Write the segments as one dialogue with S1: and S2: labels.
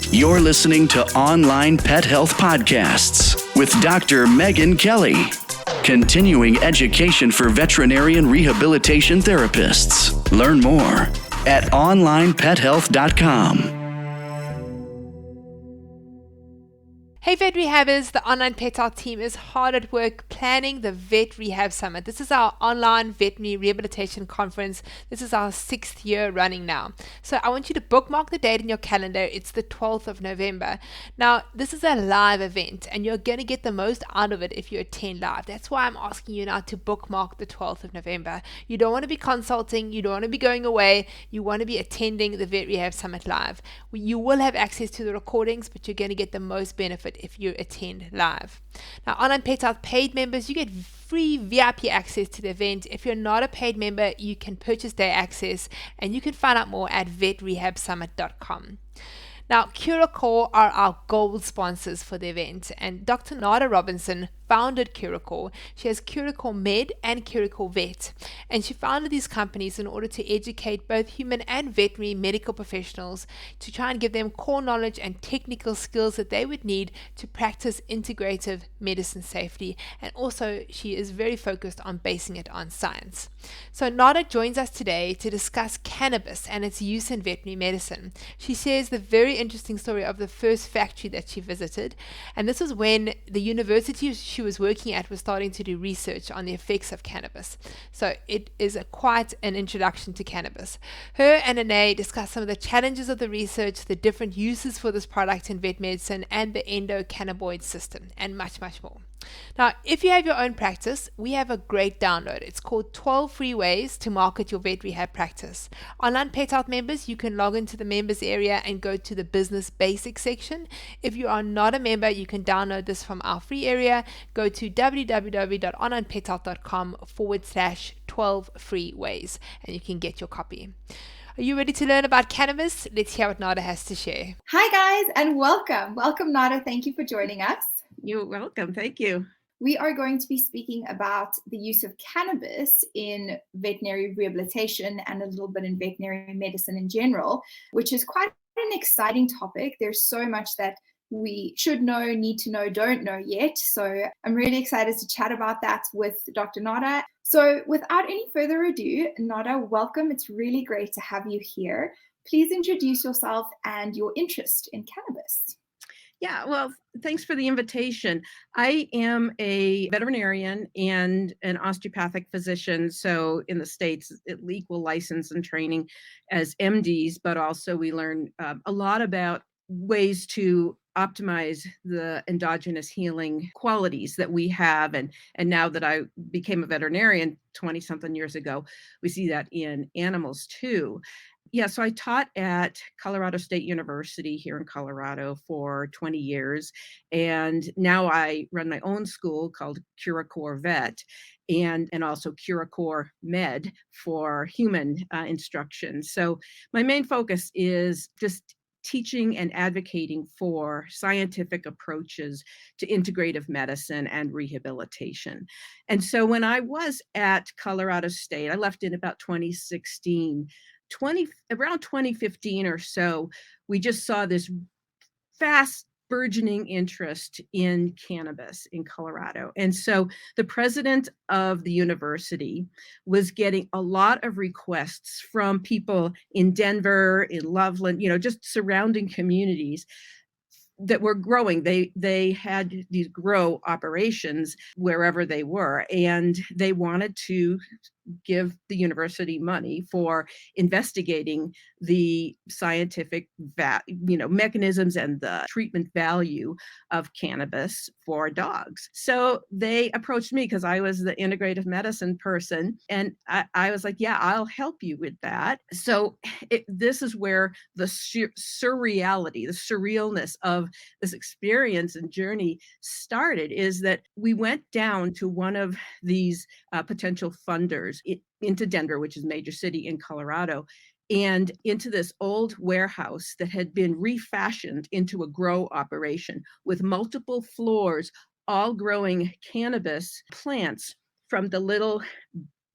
S1: You're listening to Online Pet Health Podcasts with Dr. Megan Kelly. Continuing education for veterinarian rehabilitation therapists. Learn more at onlinepethealth.com.
S2: Hey Vet Rehabbers, the Online Pet Health team is hard at work planning the Vet Rehab Summit. This is our online veterinary rehabilitation conference. This is our 6th year running now. So I want you to bookmark the date in your calendar. It's the 12th of November. Now, this is a live event and you're going to get the most out of it if you attend live. That's why I'm asking you now to bookmark the 12th of November. You don't want to be consulting. You don't want to be going away. You want to be attending the Vet Rehab Summit live. You will have access to the recordings, but you're going to get the most benefit if you attend live. Now, Online Pet Health paid members, you get free VIP access to the event. If you're not a paid member, you can purchase day access, and you can find out more at vetrehabsummit.com. Now, CuraCore are our gold sponsors for the event, and Dr. Narda Robinson founded CuraCore. She has CuraCore Med and CuraCore Vet, and she founded these companies in order to educate both human and veterinary medical professionals to try and give them core knowledge and technical skills that they would need to practice integrative medicine safely, and also she is very focused on basing it on science. So Narda joins us today to discuss cannabis and its use in veterinary medicine. She shares the very interesting story of the first factory that she visited, and this was when the university she was working at was starting to do research on the effects of cannabis. So it is quite an introduction to cannabis. Her and Anae discuss some of the challenges of the research, the different uses for this product in vet medicine, and the endocannabinoid system, and much, much more. Now, if you have your own practice, we have a great download. It's called 12 Free Ways to Market Your Vet Rehab Practice. Online Pet Health members, you can log into the members area and go to the Business Basics section. If you are not a member, you can download this from our free area. Go to www.onlinepethealth.com/12 free ways and you can get your copy. Are you ready to learn about cannabis? Let's hear what Narda has to share.
S3: Hi guys, and welcome. Welcome, Narda. Thank you for joining us.
S4: You're welcome. Thank you.
S3: We are going to be speaking about the use of cannabis in veterinary rehabilitation and a little bit in veterinary medicine in general, which is quite an exciting topic. There's so much that we should know, need to know, don't know yet. So I'm really excited to chat about that with Dr. Narda. So without any further ado, Narda, welcome. It's really great to have you here. Please introduce yourself and your interest in cannabis.
S4: Yeah, well, thanks for the invitation. I am a veterinarian and an osteopathic physician. So in the States, equal license and training as MDs, but also we learn a lot about ways to optimize the endogenous healing qualities that we have. And now that I became a veterinarian 20-something years ago, we see that in animals too. Yeah, so I taught at Colorado State University here in Colorado for 20 years. And now I run my own school called CuraCore Vet and also CuraCore Med for human instruction. So my main focus is just teaching and advocating for scientific approaches to integrative medicine and rehabilitation. And so when I was at Colorado State, I left in about 2016. Around 2015 or so, we just saw this fast burgeoning interest in cannabis in Colorado. And so the president of the university was getting a lot of requests from people in Denver, in Loveland, just surrounding communities that were growing. They had these grow operations wherever they were, and they wanted to give the university money for investigating the scientific mechanisms and the treatment value of cannabis for dogs. So they approached me because I was the integrative medicine person, and I was like, yeah, I'll help you with that. So this is where the surreality, the surrealness of this experience and journey started, is that we went down to one of these potential funders into Denver, which is a major city in Colorado, and into this old warehouse that had been refashioned into a grow operation with multiple floors, all growing cannabis plants from the little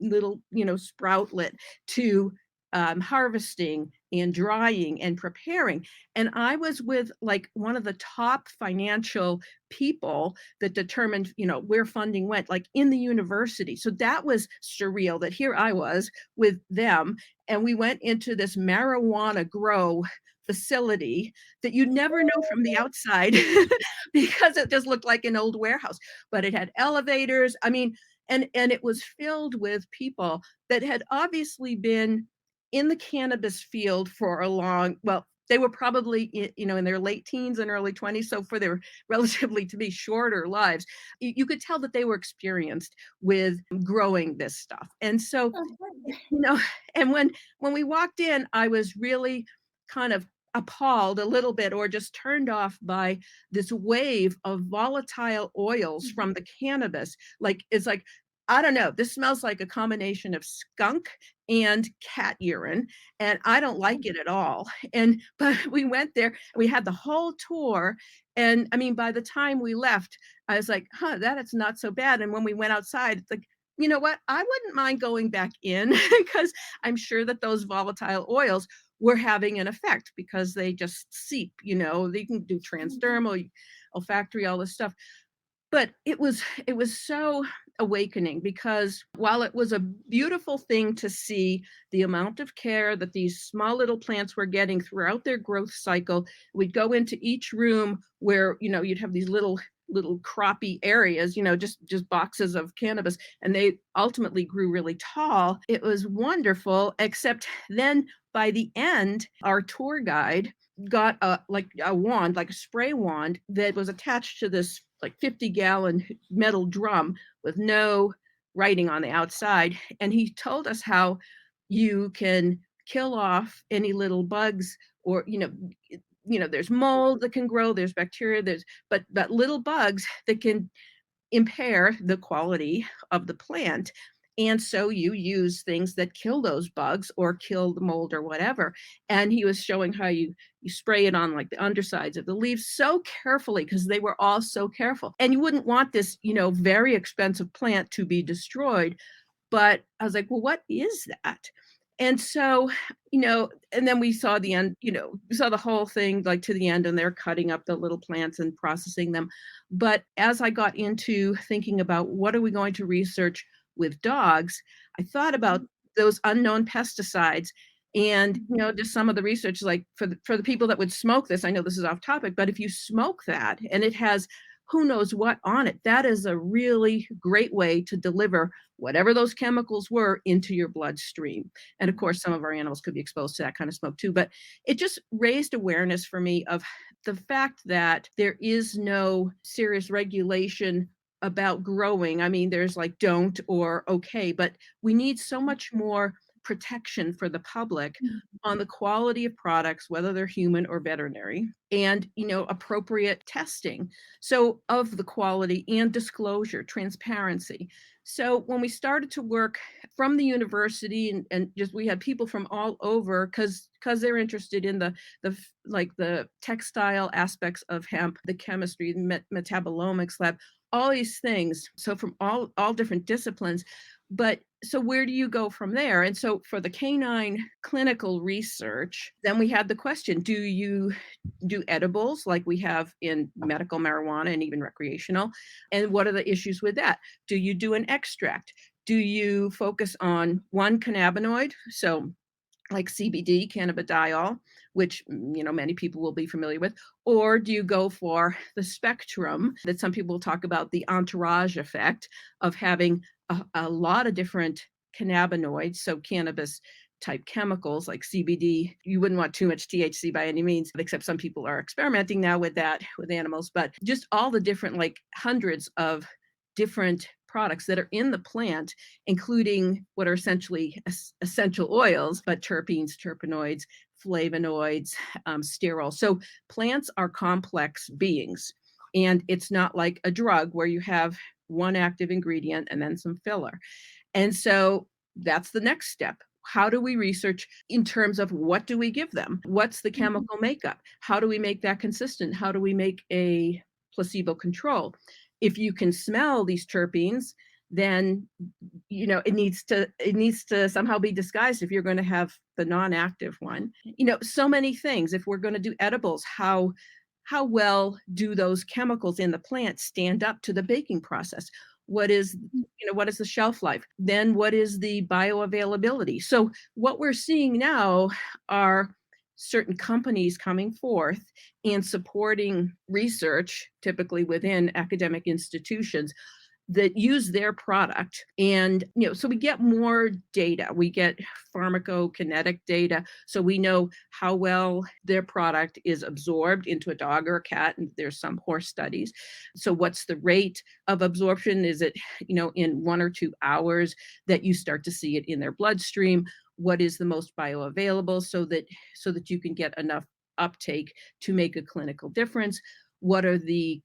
S4: sproutlet to harvesting and drying and preparing. And I was with like one of the top financial people that determined, where funding went, like in the university. So that was surreal that here I was with them, and we went into this marijuana grow facility that you'd never know from the outside because it just looked like an old warehouse, but it had elevators. I mean, and it was filled with people that had obviously been in the cannabis field for a well, they were probably in their late teens and early 20s, so for their relatively, to be, shorter lives, you could tell that they were experienced with growing this stuff. And so, and when we walked in, I was really kind of appalled a little bit, or just turned off by this wave of volatile oils from the cannabis. Like, it's like, I don't know, this smells like a combination of skunk and cat urine, and I don't like it at all. But we went there, we had the whole tour, and I mean, by the time we left, I was like, that is not so bad. And when we went outside, it's like, you know what, I wouldn't mind going back in because I'm sure that those volatile oils were having an effect because they just seep, they can do transdermal, olfactory, all this stuff. But it was so awakening, because while it was a beautiful thing to see the amount of care that these small little plants were getting throughout their growth cycle, we'd go into each room where, you'd have these little croppy areas, just boxes of cannabis, and they ultimately grew really tall. It was wonderful, except then by the end, our tour guide got a wand, like a spray wand, that was attached to this like 50-gallon metal drum with no writing on the outside. And he told us how you can kill off any little bugs, or, there's mold that can grow, there's bacteria, but little bugs that can impair the quality of the plant. And so you use things that kill those bugs or kill the mold or whatever. And he was showing how you spray it on like the undersides of the leaves so carefully, because they were all so careful. And you wouldn't want this, very expensive plant to be destroyed. But I was like, well, what is that? And so, and then we saw the end, we saw the whole thing like to the end, and they're cutting up the little plants and processing them. But as I got into thinking about what are we going to research with dogs, I thought about those unknown pesticides, and just some of the research, like for the people that would smoke this. I know this is off topic, but if you smoke that and it has who knows what on it, that is a really great way to deliver whatever those chemicals were into your bloodstream. And of course, some of our animals could be exposed to that kind of smoke too. But it just raised awareness for me of the fact that there is no serious regulation about growing. I mean, there's like don't or okay, but we need so much more protection for the public on the quality of products, whether they're human or veterinary, and appropriate testing, so of the quality, and disclosure, transparency. So when we started to work from the university, and just we had people from all over, because they're interested in the textile aspects of hemp, the chemistry, metabolomics lab, all these things, so from all different disciplines. But so where do you go from there? And so for the canine clinical research, then we had the question, do you do edibles like we have in medical marijuana and even recreational? And what are the issues with that? Do you do an extract? Do you focus on one cannabinoid? So like CBD, cannabidiol, which many people will be familiar with, or do you go for the spectrum that some people talk about, the entourage effect of having a lot of different cannabinoids, so cannabis type chemicals like CBD. You wouldn't want too much THC by any means, except some people are experimenting now with that with animals, but just all the different, like hundreds of different products that are in the plant, including what are essentially essential oils, but terpenes, terpenoids, flavonoids, sterols. So plants are complex beings, and it's not like a drug where you have one active ingredient and then some filler. And so that's the next step. How do we research in terms of what do we give them? What's the chemical makeup? How do we make that consistent? How do we make a placebo control? If you can smell these terpenes, then it needs to somehow be disguised if you're going to have the non-active one. So many things. If we're going to do edibles, how well do those chemicals in the plant stand up to the baking process? What is the shelf life? Then what is the bioavailability? So what we're seeing now are certain companies coming forth and supporting research, typically within academic institutions, that use their product. And, so we get more data. We get pharmacokinetic data. So we know how well their product is absorbed into a dog or a cat. And there's some horse studies. So what's the rate of absorption? Is it, in 1 or 2 hours that you start to see it in their bloodstream? What is the most bioavailable so that you can get enough uptake to make a clinical difference? What are the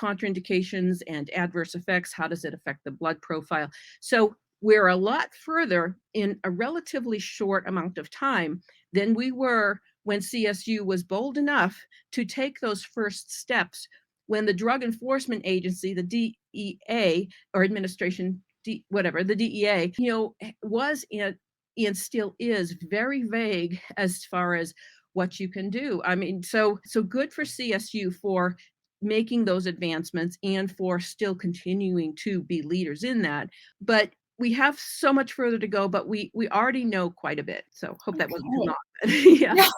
S4: contraindications and adverse effects? How does it affect the blood profile? So we're a lot further in a relatively short amount of time than we were when CSU was bold enough to take those first steps when the Drug Enforcement Agency, the DEA, or administration, the DEA, was and still is very vague as far as what you can do. I mean, so good for CSU for making those advancements and for still continuing to be leaders in that. But we have so much further to go, but we already know quite a bit. So hope that wasn't too long. Yeah.
S3: No,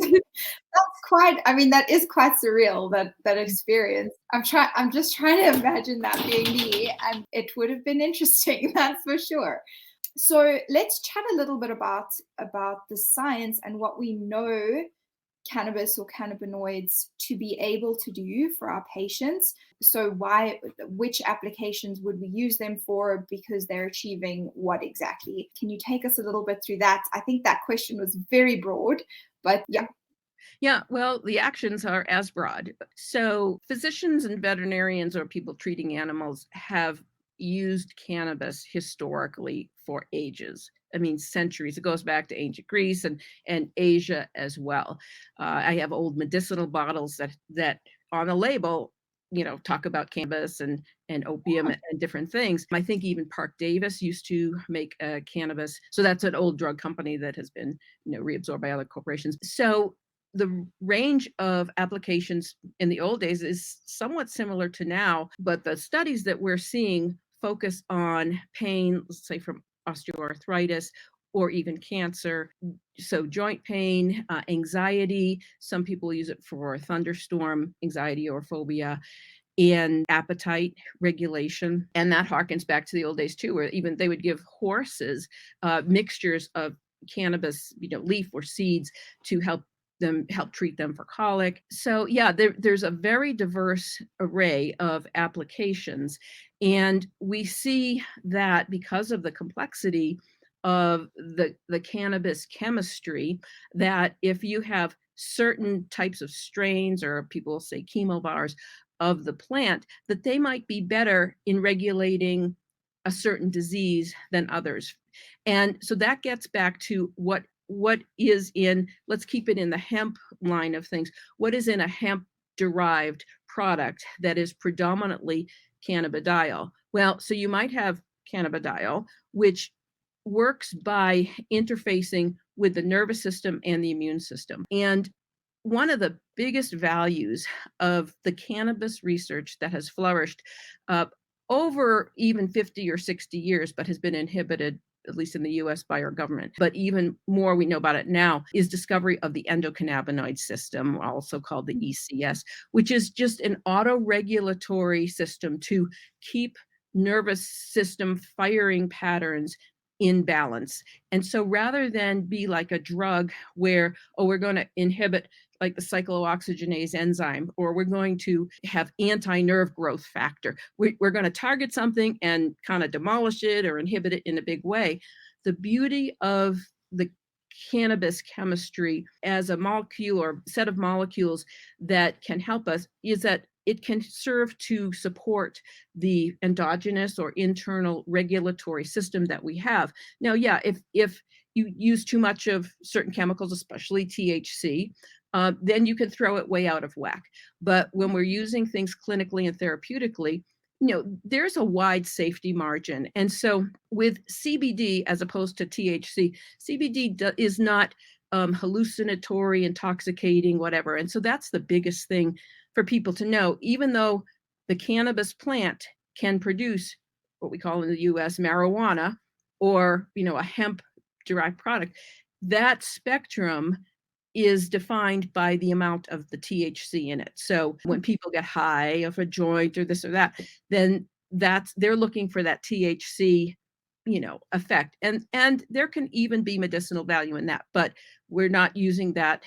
S3: that's quite, I mean, that is quite surreal, that experience. I'm just trying to imagine that being me, and it would have been interesting, that's for sure. So let's chat a little bit about the science and what we know cannabis or cannabinoids to be able to do for our patients. So which applications would we use them for, because they're achieving what exactly? Can you take us a little bit through that? I think that question was very broad, but yeah.
S4: Yeah, well, the actions are as broad. So physicians and veterinarians, or people treating animals, have used cannabis historically for ages. I mean, centuries. It goes back to ancient Greece and Asia as well. I have old medicinal bottles that on the label, talk about cannabis and opium and different things. I think even Park Davis used to make cannabis. So that's an old drug company that has been, reabsorbed by other corporations. So the range of applications in the old days is somewhat similar to now, but the studies that we're seeing focus on pain, let's say from osteoarthritis or even cancer. So joint pain, anxiety, some people use it for thunderstorm anxiety or phobia, and appetite regulation. And that harkens back to the old days too, where even they would give horses mixtures of cannabis, leaf or seeds to help treat them for colic. So yeah, there's a very diverse array of applications. And we see that because of the complexity of the cannabis chemistry, that if you have certain types of strains, or people say chemobars, of the plant, that they might be better in regulating a certain disease than others. And so that gets back to what is in, let's keep it in the hemp line of things. What is in a hemp derived product that is predominantly cannabidiol? Well, so you might have cannabidiol, which works by interfacing with the nervous system and the immune system. And one of the biggest values of the cannabis research that has flourished over even 50 or 60 years, but has been inhibited, at least in the US, by our government, but even more we know about it now, is discovery of the endocannabinoid system, also called the ECS, which is just an autoregulatory system to keep nervous system firing patterns in balance. And so rather than be like a drug where, we're going to inhibit like the cyclooxygenase enzyme, or we're going to have anti-nerve growth factor, we're going to target something and kind of demolish it or inhibit it in a big way. The beauty of the cannabis chemistry as a molecule or set of molecules that can help us is that it can serve to support the endogenous or internal regulatory system that we have. Now, yeah, if you use too much of certain chemicals, especially THC, then you can throw it way out of whack. But when we're using things clinically and therapeutically, there's a wide safety margin. And so with CBD, as opposed to THC, CBD is not hallucinatory, intoxicating, whatever. And so that's the biggest thing for people to know. Even though the cannabis plant can produce what we call in the US marijuana, or, a hemp derived product, that spectrum is defined by the amount of the THC in it. So when people get high of a joint or this or that, then they're looking for that THC, effect. And there can even be medicinal value in that, but we're not using that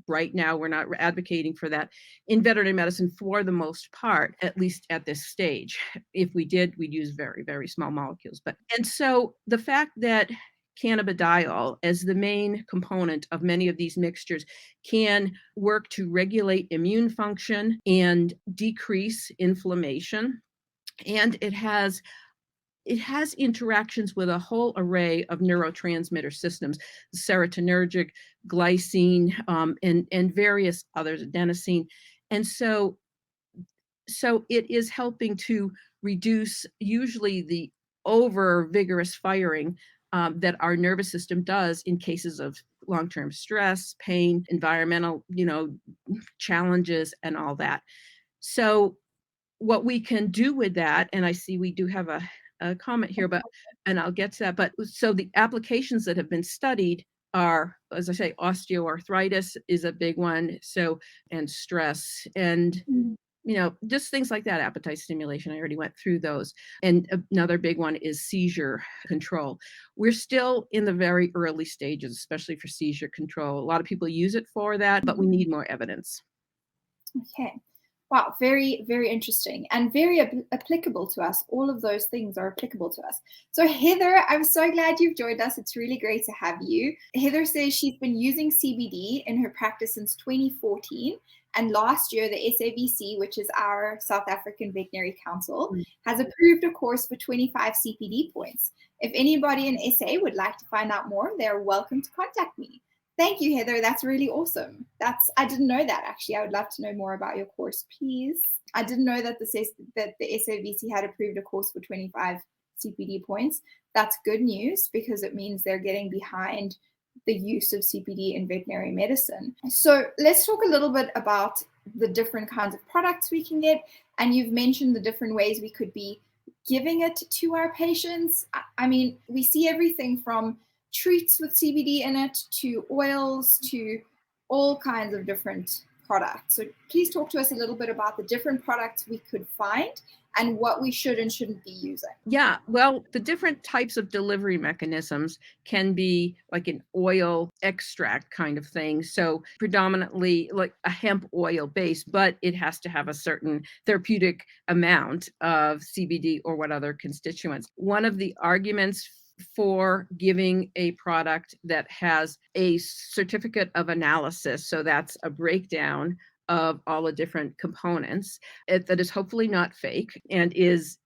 S4: right now. We're not advocating for that in veterinary medicine for the most part, at least at this stage. If we did, we'd use very, very small molecules. And so the fact that cannabidiol, as the main component of many of these mixtures, can work to regulate immune function and decrease inflammation. And it has interactions with a whole array of neurotransmitter systems, serotonergic, glycine, and various others, adenosine. And so it is helping to reduce usually the over vigorous firing that our nervous system does in cases of long-term stress, pain, environmental, challenges, and all that. So what we can do with that, and I see we do have a comment here, and I'll get to that. But so the applications that have been studied are, as I say, osteoarthritis is a big one. So, and stress, and just things like that, appetite stimulation. I already went through those. And another big one is seizure control. We're still in the very early stages, especially for seizure control. A lot of people use it for that, but we need more evidence.
S3: Okay. Wow, very, very interesting and very applicable to us. All of those things are applicable to us. So Heather, I'm so glad you've joined us. It's really great to have you. Heather says she's been using CBD in her practice since 2014. And last year, the SAVC, which is our South African Veterinary Council, has approved a course for 25 CPD points. If anybody in SA would like to find out more, they're welcome to contact me. Thank you, Heather. That's really awesome. I didn't know that, actually. I would love to know more about your course, please. I didn't know that the SAVC had approved a course for 25 CPD points. That's good news because it means they're getting behind the use of CPD in veterinary medicine. So let's talk a little bit about the different kinds of products we can get. And you've mentioned the different ways we could be giving it to our patients. I mean, we see everything from treats with CBD in it to oils to all kinds of different products. So please talk to us a little bit about the different products we could find and what we should and shouldn't be using.
S4: Yeah, well, the different types of delivery mechanisms can be like an oil extract kind of thing. So predominantly like a hemp oil base, but it has to have a certain therapeutic amount of CBD or what other constituents. One of the arguments for giving a product that has a certificate of analysis, so that's a breakdown of all the different components that is hopefully not fake and is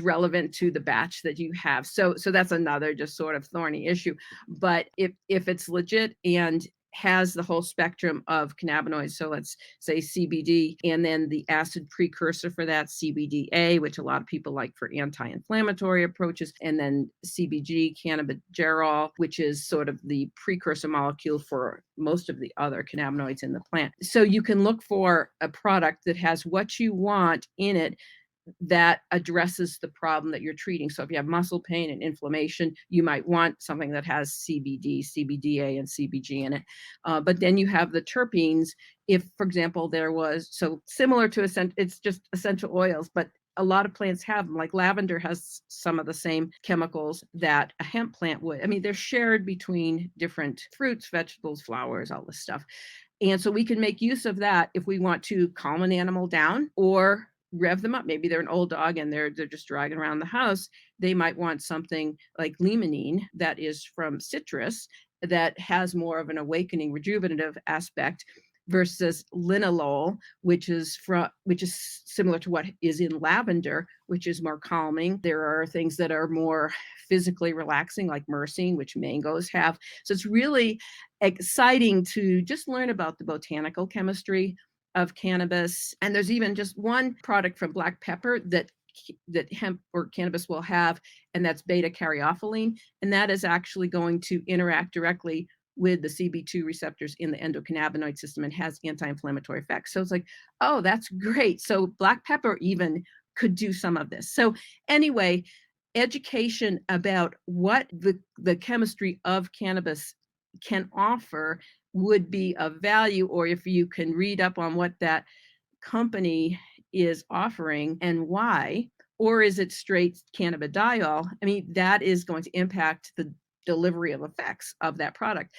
S4: relevant to the batch that you have. So that's another just sort of thorny issue. But if it's legit and has the whole spectrum of cannabinoids, so let's say CBD, and then the acid precursor for that, CBDA, which a lot of people like for anti-inflammatory approaches, and then CBG, cannabigerol, which is sort of the precursor molecule for most of the other cannabinoids in the plant. So you can look for a product that has what you want in it that addresses the problem that you're treating. So if you have muscle pain and inflammation, you might want something that has CBD, CBDA, and CBG in it. But then you have the terpenes. If, for example, there was, so similar to it's just essential oils, but a lot of plants have them. Like lavender has some of the same chemicals that a hemp plant would. I mean, they're shared between different fruits, vegetables, flowers, all this stuff. And so we can make use of that if we want to calm an animal down or rev them up. Maybe they're an old dog and they're just dragging around the house. They might want something like limonene that is from citrus that has more of an awakening, rejuvenative aspect versus linalool, which is similar to what is in lavender, which is more calming. There are things that are more physically relaxing, like myrcene, which mangoes have. So it's really exciting to just learn about the botanical chemistry of cannabis. And there's even just one product from black pepper that that hemp or cannabis will have, and that's beta caryophyllene, and that is actually going to interact directly with the CB2 receptors in the endocannabinoid system and has anti-inflammatory effects. So it's like, oh, that's great. So black pepper even could do some of this. So anyway, education about what the chemistry of cannabis can offer would be of value, or if you can read up on what that company is offering and why, or is it straight cannabidiol? I mean, that is going to impact the delivery of effects of that product.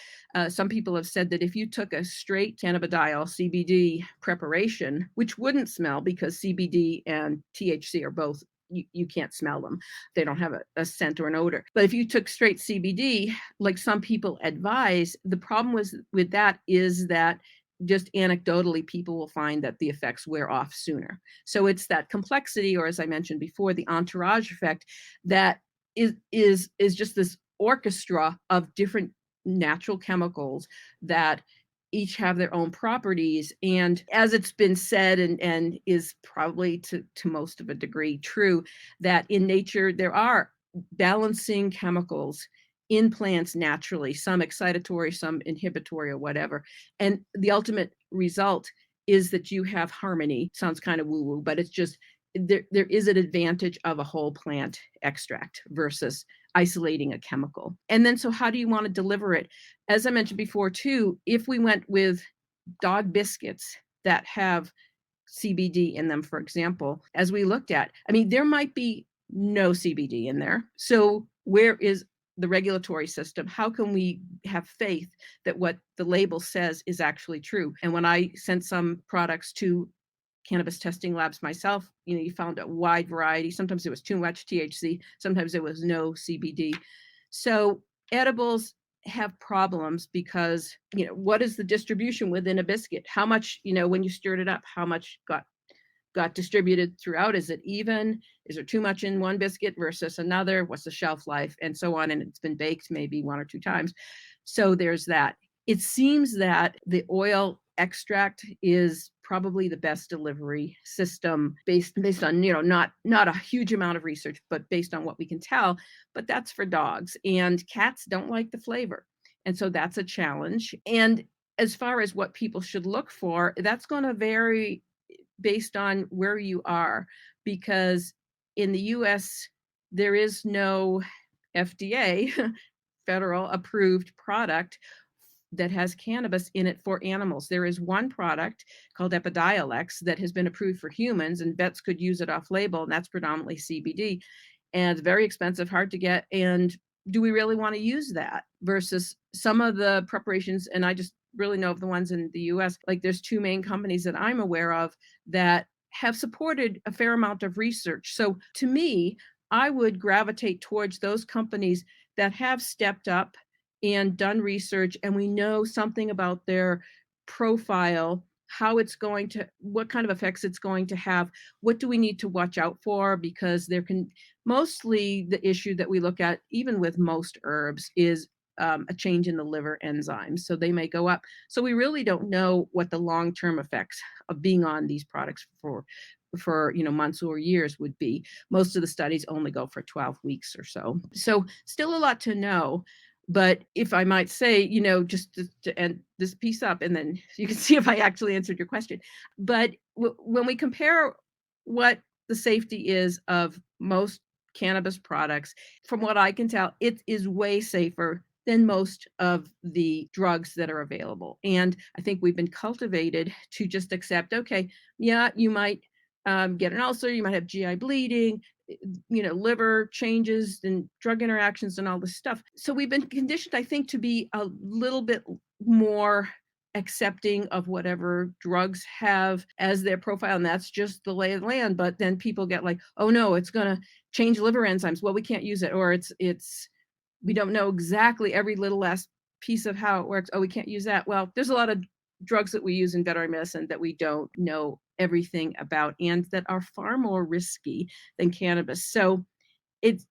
S4: Some people have said that if you took a straight cannabidiol CBD preparation, which wouldn't smell because CBD and THC are both, you can't smell them. They don't have a scent or an odor. But if you took straight CBD, like some people advise, the problem with that is that just anecdotally, people will find that the effects wear off sooner. So it's that complexity, or as I mentioned before, the entourage effect, that is just this orchestra of different natural chemicals that each have their own properties. And as it's been said, and is probably to most of a degree true, that in nature there are balancing chemicals in plants naturally, some excitatory, some inhibitory, or whatever. And the ultimate result is that you have harmony. Sounds kind of woo-woo, but it's just there is an advantage of a whole plant extract versus isolating a chemical. And then, so how do you want to deliver it? As I mentioned before too, if we went with dog biscuits that have CBD in them, for example, as we looked at, I mean, there might be no CBD in there. So where is the regulatory system? How can we have faith that what the label says is actually true? And when I sent some products to cannabis testing labs myself, you found a wide variety. Sometimes it was too much THC, sometimes it was no CBD. So edibles have problems because, what is the distribution within a biscuit? How much, when you stirred it up, how much got distributed throughout? Is it even? Is there too much in one biscuit versus another? What's the shelf life, and so on? And it's been baked maybe 1 or 2 times. So there's that. It seems that the oil extract is probably the best delivery system based on, not a huge amount of research, but based on what we can tell. But that's for dogs, and cats don't like the flavor. And so that's a challenge. And as far as what people should look for, that's going to vary based on where you are, because in the US, there is no FDA, federal approved product that has cannabis in it for animals. There is one product called Epidiolex that has been approved for humans, and vets could use it off label, and that's predominantly CBD. And it's very expensive, hard to get. And do we really want to use that versus some of the preparations? And I just really know of the ones in the US, like there's 2 main companies that I'm aware of that have supported a fair amount of research. So to me, I would gravitate towards those companies that have stepped up and done research, and we know something about their profile, what kind of effects it's going to have, what do we need to watch out for, because there can, mostly the issue that we look at, even with most herbs, is a change in the liver enzymes. So they may go up. So we really don't know what the long-term effects of being on these products for months or years would be. Most of the studies only go for 12 weeks or so. So still a lot to know. But if I might say, just to end this piece up, and then you can see if I actually answered your question. But when we compare what the safety is of most cannabis products, from what I can tell, it is way safer than most of the drugs that are available. And I think we've been cultivated to just accept, okay, yeah, you might get an ulcer, you might have GI bleeding, liver changes and drug interactions and all this stuff. So we've been conditioned, I think, to be a little bit more accepting of whatever drugs have as their profile, and that's just the lay of the land. But then people get like, oh no, it's going to change liver enzymes. Well, we can't use it, or we don't know exactly every little last piece of how it works. Oh, we can't use that. Well, there's a lot of drugs that we use in veterinary medicine that we don't know everything about, and that are far more risky than cannabis. So it's,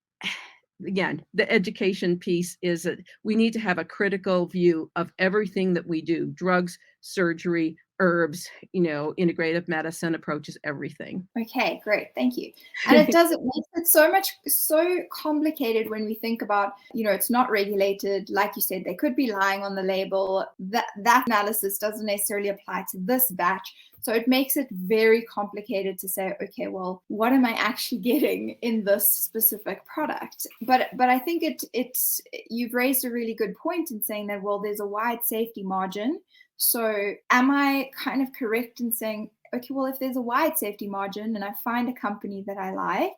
S4: again, the education piece is that we need to have a critical view of everything that we do: drugs, surgery, herbs, integrative medicine approaches everything.
S3: Okay, great. Thank you. And it makes it so complicated when we think about, it's not regulated. Like you said, they could be lying on the label. That analysis doesn't necessarily apply to this batch. So it makes it very complicated to say, okay, well, what am I actually getting in this specific product? But I think you've raised a really good point in saying that, well, there's a wide safety margin. So am I kind of correct in saying, okay, well, if there's a wide safety margin and I find a company that I like,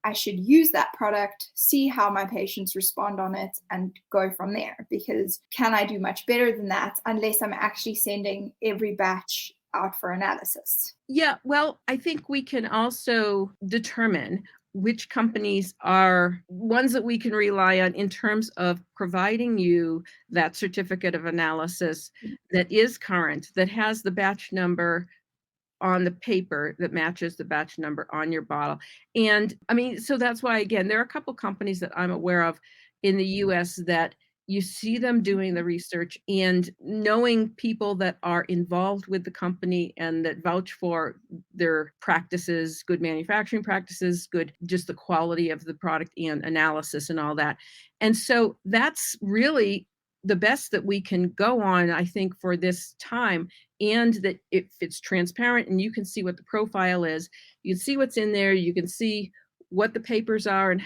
S3: I should use that product, see how my patients respond on it, and go from there? Because can I do much better than that unless I'm actually sending every batch out for analysis?
S4: Yeah, well, I think we can also determine which companies are ones that we can rely on in terms of providing you that certificate of analysis that is current, that has the batch number on the paper that matches the batch number on your bottle. And I mean, so that's why, again, there are a couple companies that I'm aware of in the US that you see them doing the research, and knowing people that are involved with the company and that vouch for their practices, good manufacturing practices, good, just the quality of the product and analysis and all that. And so that's really the best that we can go on, I think, for this time. And that if it's transparent and you can see what the profile is, you can see what's in there, you can see what the papers are and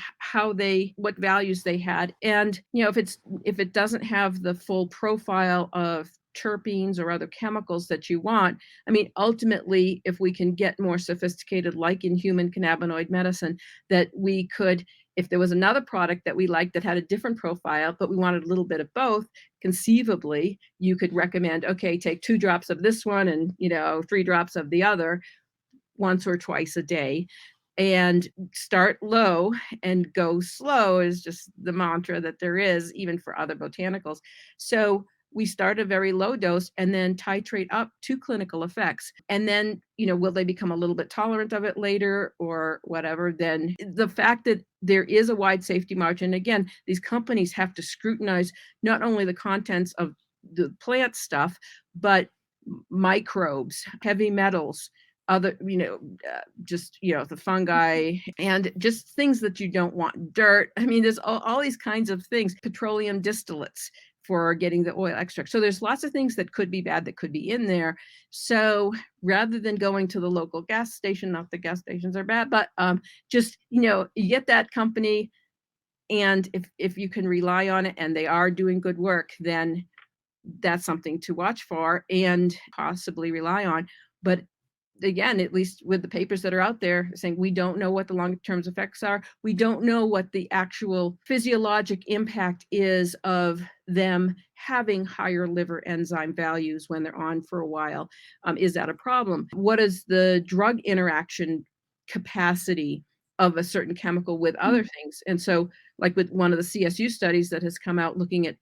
S4: what values they had. And, if it doesn't have the full profile of terpenes or other chemicals that you want, I mean, ultimately, if we can get more sophisticated, like in human cannabinoid medicine, that we could, if there was another product that we liked that had a different profile, but we wanted a little bit of both, conceivably, you could recommend, okay, take 2 drops of this one and, 3 drops of the other once or twice a day. And start low and go slow is just the mantra that there is, even for other botanicals. So we start a very low dose and then titrate up to clinical effects. And then, will they become a little bit tolerant of it later or whatever? Then the fact that there is a wide safety margin, again, these companies have to scrutinize not only the contents of the plant stuff, but microbes, heavy metals, other, the fungi, and just things that you don't want, dirt. I mean, there's all these kinds of things, petroleum distillates for getting the oil extract. So there's lots of things that could be bad that could be in there. So rather than going to the local gas station, not that gas stations are bad, but just, you get that company, and if you can rely on it and they are doing good work, then that's something to watch for and possibly rely on. But again, at least with the papers that are out there saying we don't know what the long-term effects are, we don't know what the actual physiologic impact is of them having higher liver enzyme values when they're on for a while. Is that a problem? What is the drug interaction capacity of a certain chemical with other things? And so, like with one of the CSU studies that has come out looking at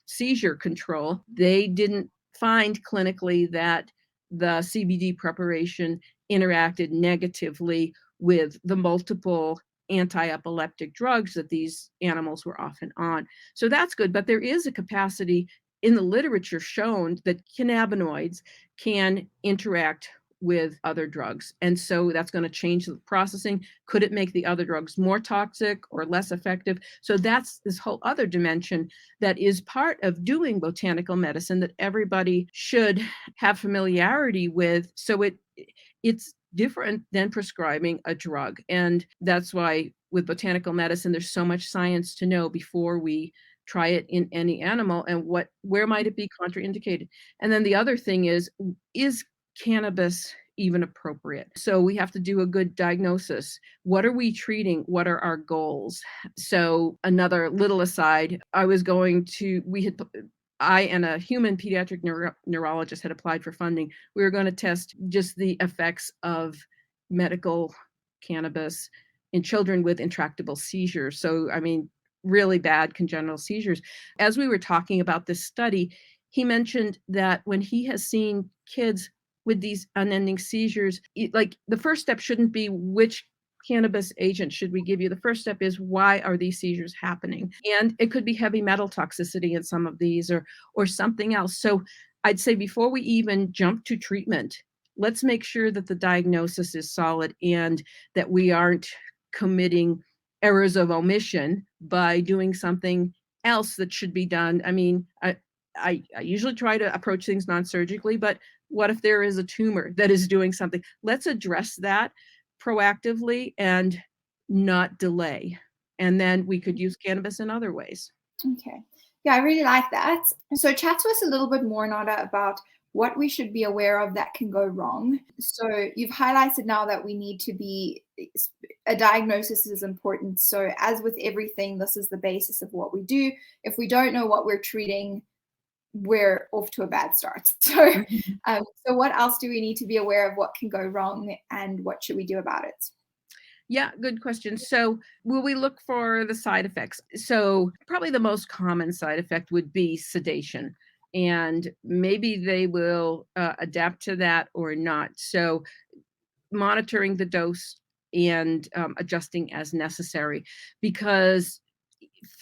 S4: seizure control, they didn't find clinically that the CBD preparation interacted negatively with the multiple anti-epileptic drugs that these animals were often on. So that's good, but there is a capacity in the literature shown that cannabinoids can interact with other drugs. And so that's going to change the processing. Could it make the other drugs more toxic or less effective? So that's this whole other dimension that is part of doing botanical medicine that everybody should have familiarity with. So it's different than prescribing a drug. And that's why with botanical medicine, there's so much science to know before we try it in any animal, and where might it be contraindicated. And then the other thing is cannabis even appropriate? So we have to do a good diagnosis. What are we treating? What are our goals? So another little aside, I and a human pediatric neurologist had applied for funding. We were going to test just the effects of medical cannabis in children with intractable seizures. So, I mean, really bad congenital seizures. As we were talking about this study, he mentioned that when he has seen kids with these unending seizures, like the first step shouldn't be which cannabis agent should we give you. The first step is, why are these seizures happening? And it could be heavy metal toxicity in some of these or something else. So I'd say before we even jump to treatment, let's make sure that the diagnosis is solid and that we aren't committing errors of omission by doing something else that should be done. I mean, I usually try to approach things non-surgically, but what if there is a tumor that is doing something? Let's address that proactively and not delay. And then we could use cannabis in other ways.
S3: Okay. Yeah, I really like that. So chat to us a little bit more, Nada, about what we should be aware of that can go wrong. So you've highlighted now that we need to be, a diagnosis is important. So as with everything, this is the basis of what we do. If we don't know what we're treating, we're off to a bad start. So, so what else do we need to be aware of what can go wrong and what should we do about it?
S4: Yeah, good question. So will we look for the side effects? So probably the most common side effect would be sedation. And maybe they will adapt to that or not. So monitoring the dose and adjusting as necessary, because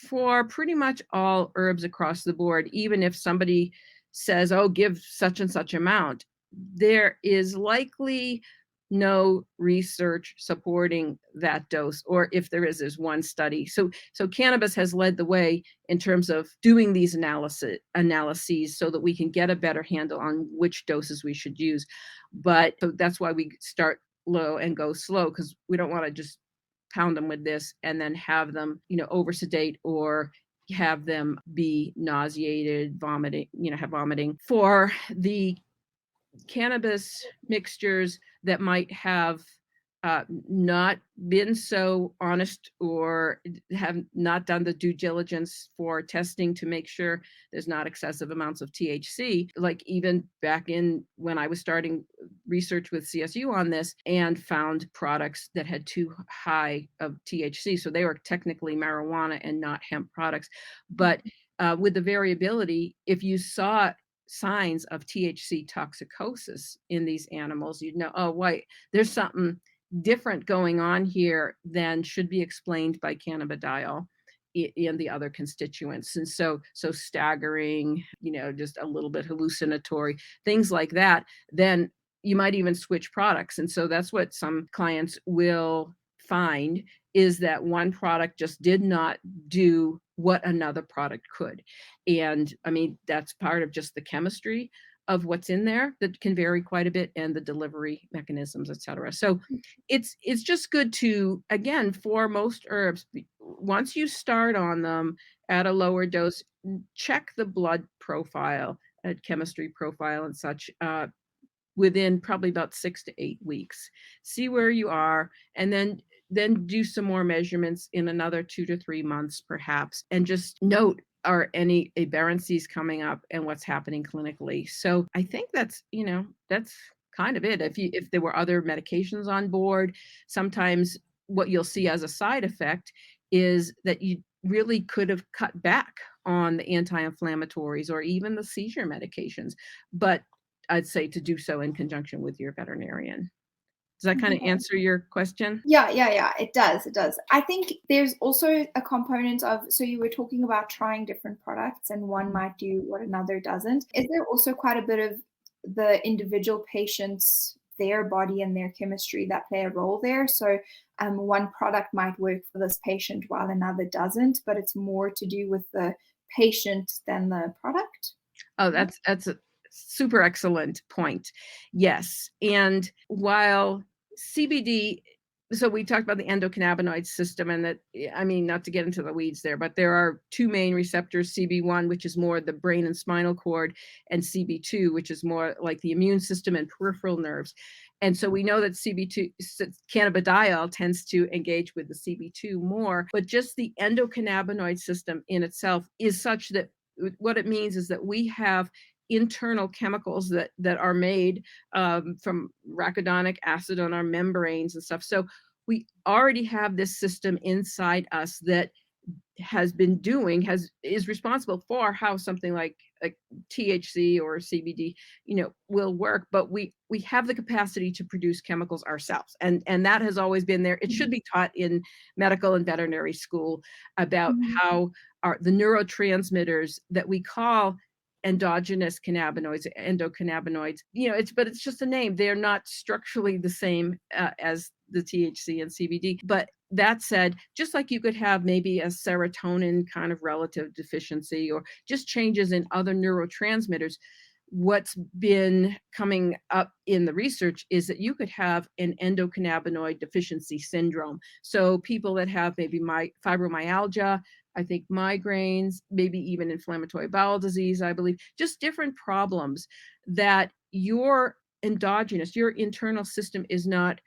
S4: for pretty much all herbs across the board, even if somebody says, oh, give such and such amount, there is likely no research supporting that dose, or if there is, there's one study. So cannabis has led the way in terms of doing these analyses so that we can get a better handle on which doses we should use. But so that's why we start low and go slow, because we don't want to just pound them with this and then have them, over sedate or have them be nauseated, vomiting, have vomiting. For the cannabis mixtures that might have not been so honest or have not done the due diligence for testing to make sure there's not excessive amounts of THC, like even back in when I was starting research with CSU on this and found products that had too high of THC. So they were technically marijuana and not hemp products. But with the variability, if you saw signs of THC toxicosis in these animals, you'd know, oh, wait, there's something different going on here than should be explained by cannabidiol in the other constituents. And so staggering, just a little bit hallucinatory, things like that, then you might even switch products. And so that's what some clients will find, is that one product just did not do what another product could. And I mean, that's part of just the chemistry of what's in there that can vary quite a bit, and the delivery mechanisms, et cetera. So it's just good to, again, for most herbs, once you start on them at a lower dose, check the blood profile, chemistry profile and such, within probably about 6 to 8 weeks. See where you are, and then do some more measurements in another 2 to 3 months, perhaps, and just note, are any aberrancies coming up and what's happening clinically. So I think that's kind of it. If there were other medications on board, sometimes what you'll see as a side effect is that you really could have cut back on the anti-inflammatories or even the seizure medications. But I'd say to do so in conjunction with your veterinarian. Does that kind of answer your question?
S3: Yeah, it does. I think there's also a component of, so you were talking about trying different products and one might do what another doesn't. Is there also quite a bit of the individual patient's, their body and their chemistry that play a role there? So one product might work for this patient while another doesn't, but it's more to do with the patient than the product?
S4: Oh, that's a super excellent point. Yes. And while CBD, so we talked about the endocannabinoid system, and that, I mean, not to get into the weeds there, but there are two main receptors, CB1, which is more the brain and spinal cord, and CB2, which is more like the immune system and peripheral nerves. And so we know that CB2, cannabidiol, tends to engage with the CB2 more, but just the endocannabinoid system in itself is such that what it means is that we have internal chemicals that are made from arachidonic acid on our membranes and stuff. So we already have this system inside us that is responsible for how something like THC or CBD, will work. But we have the capacity to produce chemicals ourselves, and that has always been there. It should be taught in medical and veterinary school about how the neurotransmitters that we call endogenous cannabinoids, endocannabinoids. But it's just a name. They're not structurally the same as the THC and CBD. But that said, just like you could have maybe a serotonin kind of relative deficiency or just changes in other neurotransmitters, what's been coming up in the research is that you could have an endocannabinoid deficiency syndrome. So people that have maybe fibromyalgia, I think migraines, maybe even inflammatory bowel disease, I believe, just different problems that your internal system is not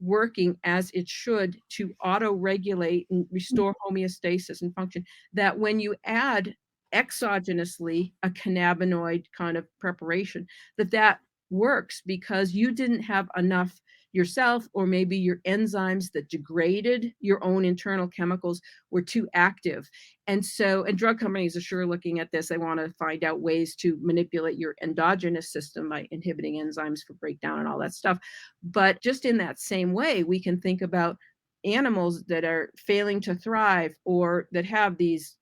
S4: working as it should to auto-regulate and restore homeostasis and function, that when you add exogenously a cannabinoid kind of preparation, that works because you didn't have enough yourself, or maybe your enzymes that degraded your own internal chemicals were too active. And drug companies are sure looking at this. They want to find out ways to manipulate your endogenous system by inhibiting enzymes for breakdown and all that stuff. But just in that same way, we can think about animals that are failing to thrive or that have these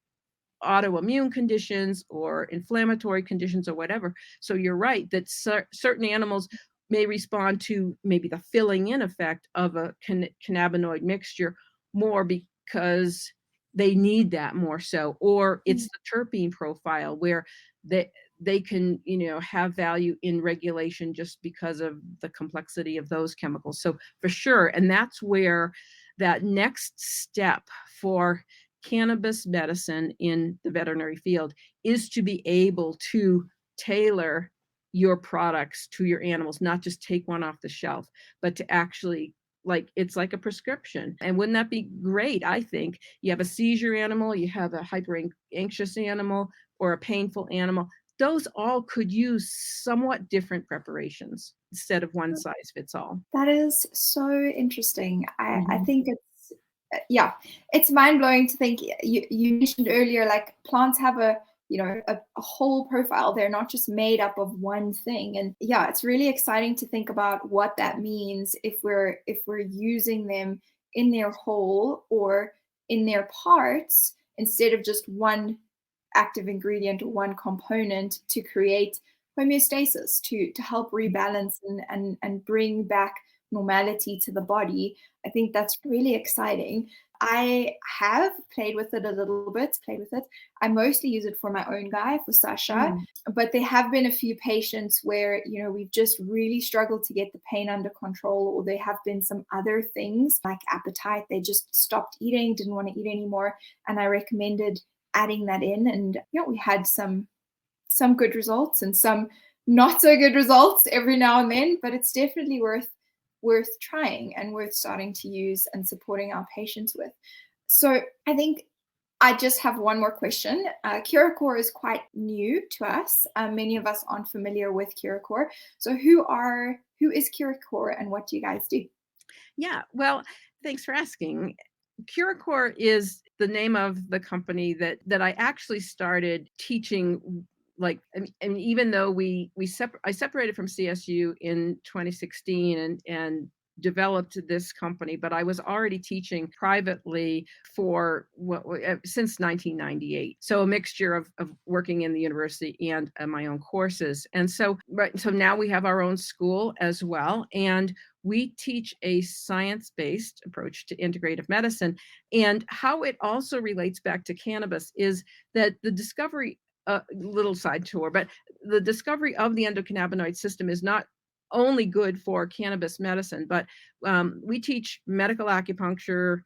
S4: autoimmune conditions or inflammatory conditions or whatever. So you're right that certain animals may respond to maybe the filling in effect of a cannabinoid mixture more because they need that more so, or it's the terpene profile where they can have value in regulation just because of the complexity of those chemicals. So for sure, and that's where that next step for cannabis medicine in the veterinary field is to be able to tailor your products to your animals, not just take one off the shelf, but to actually, like, it's like a prescription. And wouldn't that be great? I think you have a seizure animal, you have a hyper anxious animal, or a painful animal. Those all could use somewhat different preparations instead of one size fits all.
S3: That is so interesting. I think it's mind-blowing to think. You mentioned earlier, like, plants have a whole profile. They're not just made up of one thing. And yeah, it's really exciting to think about what that means if we're using them in their whole or in their parts instead of just one active ingredient or one component to create homeostasis, to help rebalance and bring back normality to the body. I think that's really exciting. I have played with it a little bit. I mostly use it for my own guy, for Sasha, but there have been a few patients where, we've just really struggled to get the pain under control, or there have been some other things like appetite. They just stopped eating, didn't want to eat anymore. And I recommended adding that in. And, we had some good results and some not so good results every now and then, but it's definitely worth trying and worth starting to use and supporting our patients with. So I think I just have one more question. CuraCore is quite new to us. Many of us aren't familiar with CuraCore. So who is CuraCore and what do you guys do?
S4: Yeah, well, thanks for asking. CuraCore is the name of the company that I actually started teaching. Like, and even though I separated from CSU in 2016 and developed this company, but I was already teaching privately since 1998. So a mixture of working in the university and my own courses. And so now we have our own school as well. And we teach a science-based approach to integrative medicine. And how it also relates back to cannabis is that the discovery, little side tour, but the discovery of the endocannabinoid system is not only good for cannabis medicine, but we teach medical acupuncture,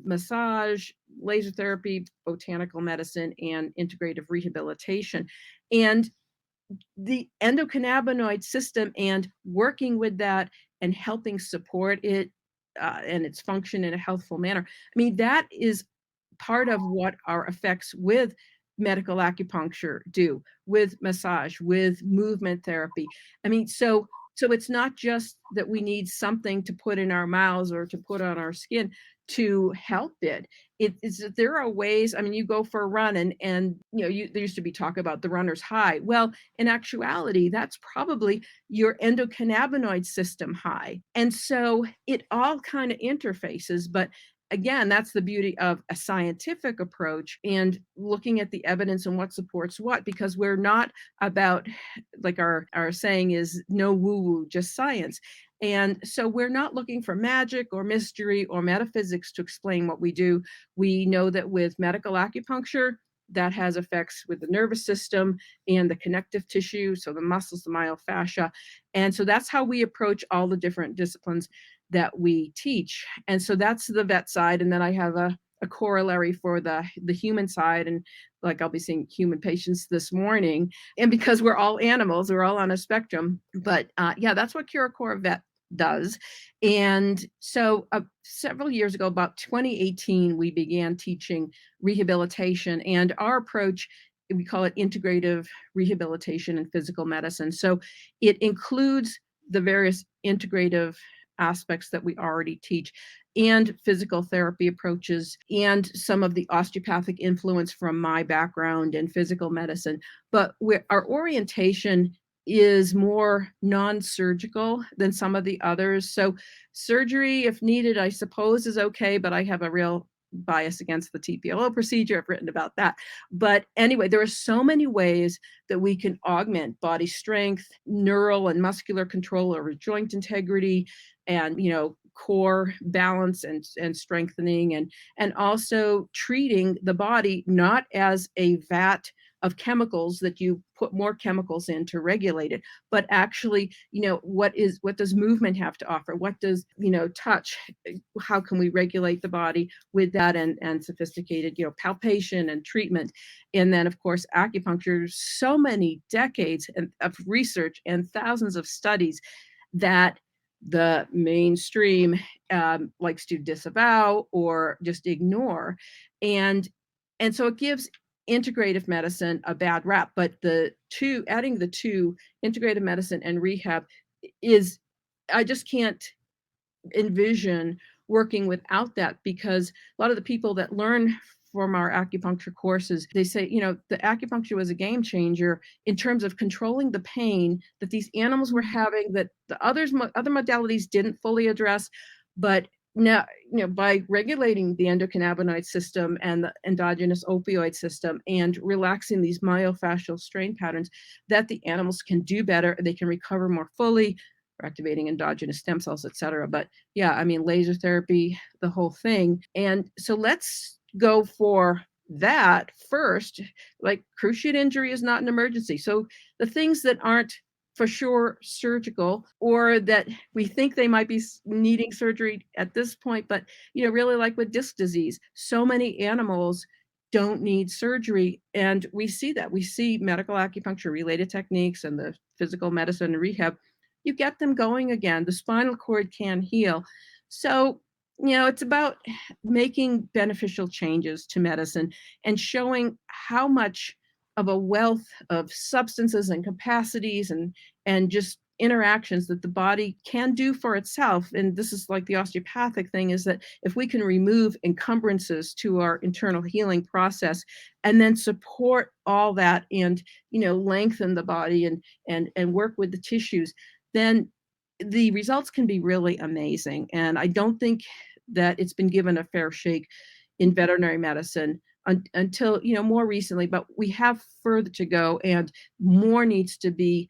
S4: massage, laser therapy, botanical medicine, and integrative rehabilitation. And the endocannabinoid system and working with that and helping support it and its function in a healthful manner. I mean, that is part of what our effects with medical acupuncture do, with massage, with movement therapy. I mean, so it's not just that we need something to put in our mouths or to put on our skin to help it. It is that there are ways. I mean, you go for a run and there used to be talk about the runner's high. Well, in actuality, that's probably your endocannabinoid system high. And so it all kind of interfaces, but again, that's the beauty of a scientific approach and looking at the evidence and what supports what, because we're not about, like our saying is, no woo-woo, just science. And so we're not looking for magic or mystery or metaphysics to explain what we do. We know that with medical acupuncture, that has effects with the nervous system and the connective tissue, so the muscles, the myofascia. And so that's how we approach all the different disciplines that we teach. And so that's the vet side. And then I have a corollary for the human side. And like I'll be seeing human patients this morning. And because we're all animals, we're all on a spectrum. But yeah, that's what CuraCore Vet does. And so several years ago, about 2018, we began teaching rehabilitation. And our approach, we call it integrative rehabilitation in physical medicine. So it includes the various integrative aspects that we already teach and physical therapy approaches and some of the osteopathic influence from my background in physical medicine. But our orientation is more non-surgical than some of the others. So surgery, if needed, I suppose is okay, but I have a real bias against the TPLO procedure. I've written about that. But anyway, there are so many ways that we can augment body strength, neural and muscular control over joint integrity, and core balance and strengthening, and also treating the body not as a vat of chemicals that you put more chemicals in to regulate it, but actually, what does movement have to offer? What does, touch? How can we regulate the body with that and sophisticated, palpation and treatment? And then, of course, acupuncture, so many decades of research and thousands of studies that the mainstream likes to disavow or just ignore. And so it gives integrative medicine a bad rap, but adding the two, integrative medicine and rehab, I just can't envision working without that, because a lot of the people that learn from our acupuncture courses, they say, the acupuncture was a game changer in terms of controlling the pain that these animals were having that the other modalities didn't fully address. But now, by regulating the endocannabinoid system and the endogenous opioid system and relaxing these myofascial strain patterns, that the animals can do better, they can recover more fully, activating endogenous stem cells, et cetera. But yeah, I mean, laser therapy, the whole thing. And so let's go for that first. Like, cruciate injury is not an emergency. So the things that aren't for sure surgical, or that we think they might be needing surgery at this point, but really, like with disc disease, so many animals don't need surgery. And we see medical acupuncture related techniques and the physical medicine and rehab, you get them going again. The spinal cord can heal. So, it's about making beneficial changes to medicine and showing how much of a wealth of substances and capacities and just interactions that the body can do for itself. And this is like the osteopathic thing, is that if we can remove encumbrances to our internal healing process and then support all that and, lengthen the body and work with the tissues, then the results can be really amazing. And I don't think that it's been given a fair shake in veterinary medicine until, more recently, but we have further to go, and more needs to be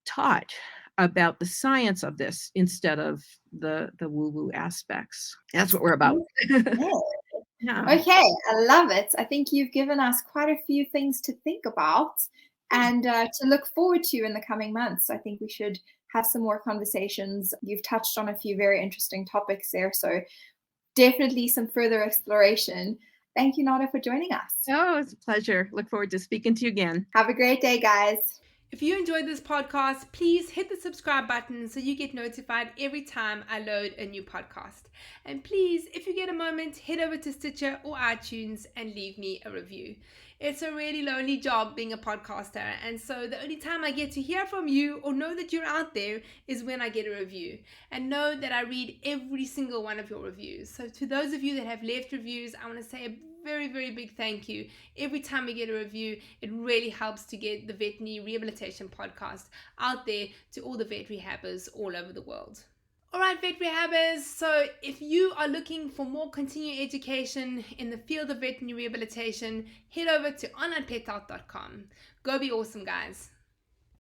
S4: taught about the science of this instead of the woo-woo aspects. That's what we're about.
S3: Yeah. Okay, I love it. I think you've given us quite a few things to think about and to look forward to in the coming months. I think we should have some more conversations. You've touched on a few very interesting topics there, so definitely some further exploration. Thank you, Narda, for joining us.
S4: Oh, it's a pleasure. Look forward to speaking to you again.
S3: Have a great day, guys.
S2: If you enjoyed this podcast, please hit the subscribe button so you get notified every time I load a new podcast. And please, if you get a moment, head over to Stitcher or iTunes and leave me a review. It's a really lonely job being a podcaster, and so the only time I get to hear from you or know that you're out there is when I get a review. And know that I read every single one of your reviews. So to those of you that have left reviews, I want to say a very, very big thank you. Every time we get a review, it really helps to get the Veterinary Rehabilitation podcast out there to all the vet rehabbers all over the world. All right, vet rehabbers. So if you are looking for more continuing education in the field of veterinary rehabilitation, head over to onlinepethealth.com. Go be awesome, guys.